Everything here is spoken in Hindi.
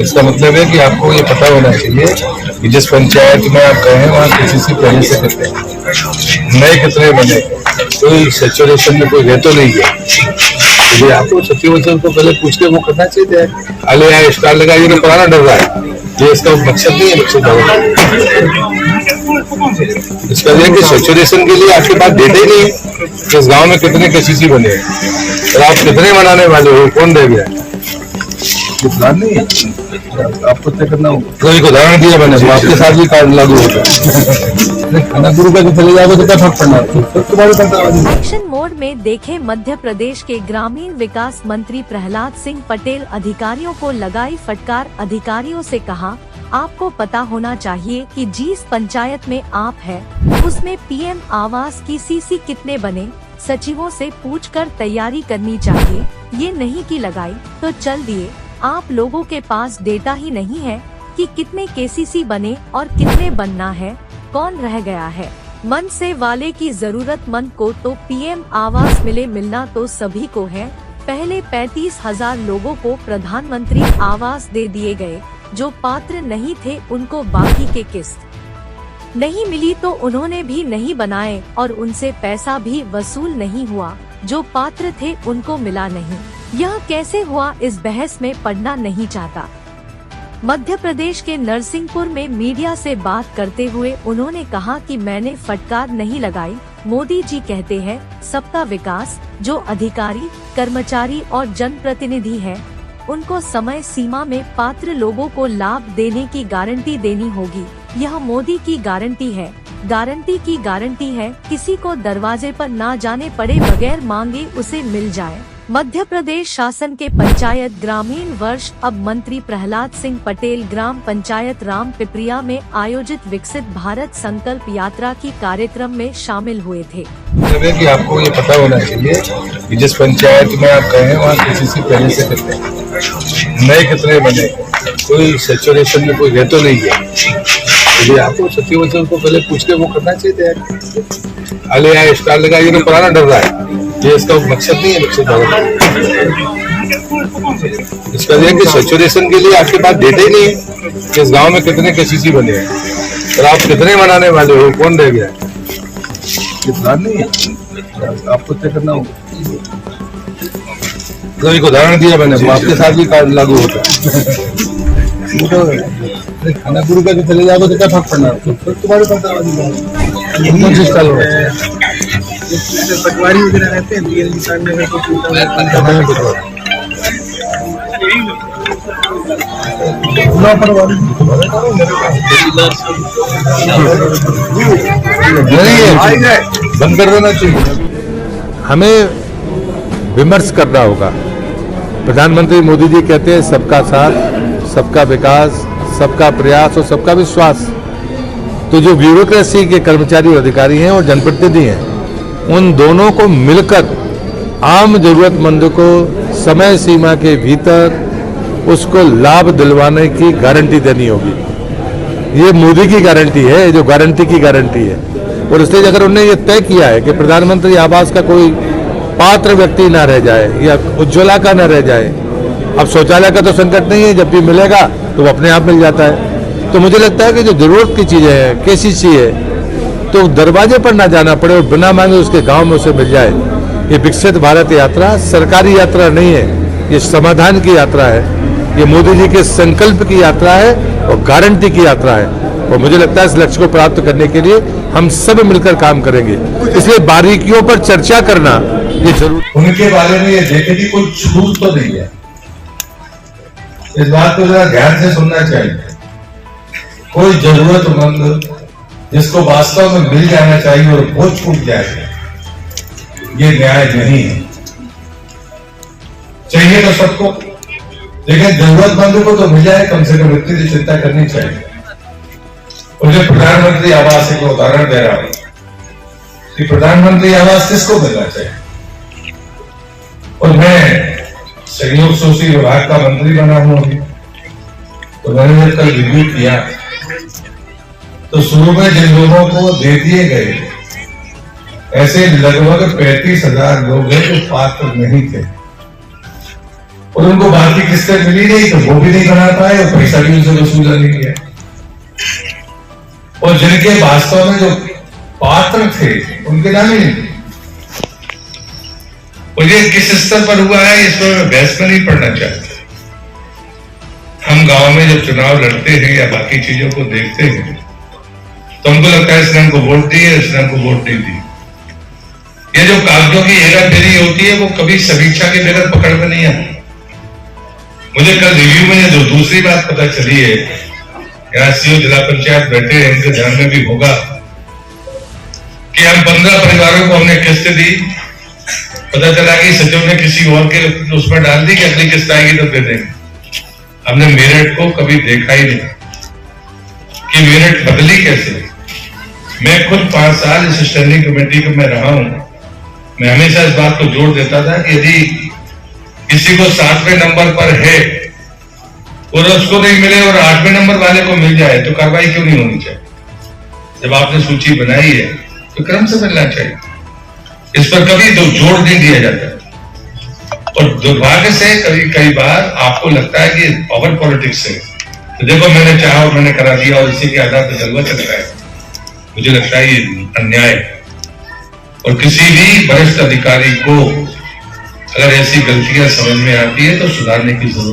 इसका मतलब है कि आपको ये पता होना चाहिए कि जिस पंचायत में आप गए हैं वहाँ केसीसी पहले से कितने नए कितने बने, कोई सैचुरेशन में कोई रह तो नहीं है। तो आपको सचिव को पहले पूछ के वो करना चाहिए। अले यहाँ स्टार लगाइए तो पुराना डर रहा है, ये इसका मकसद नहीं है। मकसद इसका यह कि सैचुरेशन के लिए आपके पास डेटा ही नहीं है कि इस गांव में कितने केसीसी बने और आप कितने बनाने वाले हो, कौन रह गया, प्लान नहीं है। आपको तय करना होगा। तो एक उदाहरण दिया मैंने, आपके साथ भी कार्ड लागू होगा। खाना गुरु का चले जाओगे तो क्या फर्क पड़ना। एक्शन मोड में देखे मध्य प्रदेश के ग्रामीण विकास मंत्री प्रहलाद सिंह पटेल अधिकारियों को लगाई फटकार। अधिकारियों से कहा, आपको पता होना चाहिए कि जिस पंचायत में आप है उसमें पीएम आवास की सीसी कितने बने, सचिवों से पूछकर तैयारी करनी चाहिए। ये नहीं कि लगाई तो चल दिए। आप लोगों के पास डेटा ही नहीं है कि कितने केसीसी बने और कितने बनना है, कौन रह गया है। मन से वाले की जरूरतमंद को तो पीएम आवास मिले, मिलना तो सभी को है। पहले 35,000 लोगों को प्रधानमंत्री आवास दे दिए गए, जो पात्र नहीं थे उनको बाकी के किस्त नहीं मिली तो उन्होंने भी नहीं बनाए और उनसे पैसा भी वसूल नहीं हुआ। जो पात्र थे उनको मिला नहीं। यह कैसे हुआ, इस बहस में पड़ना नहीं चाहता। मध्य प्रदेश के नरसिंहपुर में मीडिया से बात करते हुए उन्होंने कहा कि मैंने फटकार नहीं लगाई। मोदी जी कहते हैं सबका विकास। जो अधिकारी, कर्मचारी और जनप्रतिनिधि है उनको समय सीमा में पात्र लोगों को लाभ देने की गारंटी देनी होगी। यह मोदी की गारंटी है। गारंटी की गारंटी है, किसी को दरवाजे पर ना जाने पड़े, बगैर मांगे उसे मिल जाए। मध्य प्रदेश शासन के पंचायत ग्रामीण वर्ष अब मंत्री प्रहलाद सिंह पटेल ग्राम पंचायत राम पिपरिया में आयोजित विकसित भारत संकल्प यात्रा की कार्यक्रम में शामिल हुए थे। कि आपको ये पता होना चाहिए कि जिस पंचायत में आप गए हैं वहाँ केसीसी पहले से कितने नए कितने बने, कोई सैचुरेशन में कोई रह तो नहीं है। तो आपको सचिव को पहले पूछ के वो करना चाहिए। अले यहाँ स्टार लगाइए तो पुराना डर रहा है, ये इसका मकसद नहीं है। मकसद इसका यह कि सैचुरेशन के लिए आपके पास डेटा ही नहीं है कि इस गांव में कितने केसीसी बने हैं और आप कितने बनाने वाले हो, कौन रह गया, ये प्लान नहीं है। आपको तय करना होगा। तो एक उदाहरण दिया मैंने, आपके साथ भी कार्ड लागू होता है। खाना गुरु का चले जाओगे तो क्या फर्क पड़ना, तुम्हारे पटवारी वगैरह रहते हैं बंद कर देना चाहिए। हमें विमर्श करना होगा। प्रधानमंत्री मोदी जी कहते हैं सबका साथ, सबका विकास, सबका प्रयास और सबका विश्वास। तो जो ब्यूरोक्रेसी के कर्मचारी और अधिकारी हैं और जनप्रतिनिधि हैं, उन दोनों को मिलकर आम जरूरतमंद को समय सीमा के भीतर उसको लाभ दिलवाने की गारंटी देनी होगी। ये मोदी की गारंटी है, जो गारंटी की गारंटी है। और इसलिए अगर उन्होंने ये तय किया है कि प्रधानमंत्री आवास का कोई पात्र व्यक्ति ना रह जाए या उज्ज्वला का ना रह जाए। अब शौचालय का तो संकट नहीं है, जब भी मिलेगा तो वो अपने आप मिल जाता है। तो मुझे लगता है कि जो जरूरत की चीजें हैं, केसीसी है, तो दरवाजे पर ना जाना पड़े और बिना मांगे उसके गांव में उसे मिल जाए। ये विकसित भारत यात्रा सरकारी यात्रा नहीं है, ये समाधान की यात्रा है, ये मोदी जी के संकल्प की यात्रा है और गारंटी की यात्रा है। और मुझे लगता है इस लक्ष्य को प्राप्त करने के लिए हम सब मिलकर काम करेंगे। इसलिए बारीकियों पर चर्चा करना ये जरूर। उनके बारे में ये देखे कि कोई छूट तो नहीं है, इस बात को जरा ध्यान से सुनना चाहिए। कोई जरूरतमंद जिसको वास्तव में मिल जाना चाहिए और वो छूट जाए, ये न्याय नहीं है। चाहिए तो सबको, लेकिन जरूरतमंद को तो मिल जाए, कम से कम इतनी चिंता करनी चाहिए। और जो प्रधानमंत्री आवास एक उदाहरण दे रहा हूं कि प्रधानमंत्री आवास किसको मिलना चाहिए। और मैं सहयोग सोची विभाग का मंत्री बना हूं अभी, तो मैंने जब कल रिव्यू किया तो शुरू में जिन लोगों को दे दिए गए ऐसे लगभग 35,000 लोग हैं जो पात्र नहीं थे। और उनको बाकी किस्तें मिली नहीं तो वो भी नहीं बना पाए और पैसा भी उनसे वसूला नहीं किया। और जिनके वास्तव में जो पात्र थे उनके नाम ही नहीं। और ये किस स्तर पर हुआ है इस पर बहस में नहीं पड़ना चाहते। हम गांव में जब चुनाव लड़ते हैं या बाकी चीजों को देखते हैं तो हमको लगता है इसने हमको वोट दी है, इसने हमको वोट नहीं दी। ये जो कागजों की हेराफेरी होती है वो कभी समीक्षा के बगैर पकड़ में नहीं आती। मुझे कल रिव्यू में जो दूसरी बात पता चली है, यहाँ सीओ जिला पंचायत बैठे हैं, इनके ध्यान में भी होगा कि हम 15 परिवारों को हमने किस्त दी। पता चला कि सचिव ने किसी और के उसमें डाल दी कि अगली किस्त आएगी तो दे देंगे। हमने मेरिट को कभी देखा ही नहीं कि मेरिट बदली कैसे। मैं खुद 5 साल इस स्टैंडिंग कमेटी में रहा हूं। मैं हमेशा इस बात को जोर देता था कि यदि किसी को 7वें नंबर पर है और उसको नहीं मिले और 8वें नंबर वाले को मिल जाए तो कार्रवाई क्यों नहीं होनी चाहिए। जब आपने सूची बनाई है तो क्रम से मिलना चाहिए। इस पर कभी तो जोर नहीं दिया जाता। और दुर्भाग्य से कई बार आपको लगता है कि पावर पॉलिटिक्स है तो देखो मैंने चाहा और मैंने करा दिया और इसी के आधार पर जलवा चल रहा है। मुझे लगता है ये अन्याय। और किसी भी वरिष्ठ अधिकारी को अगर ऐसी गलतियां समझ में आती है तो सुधारने की जरूरत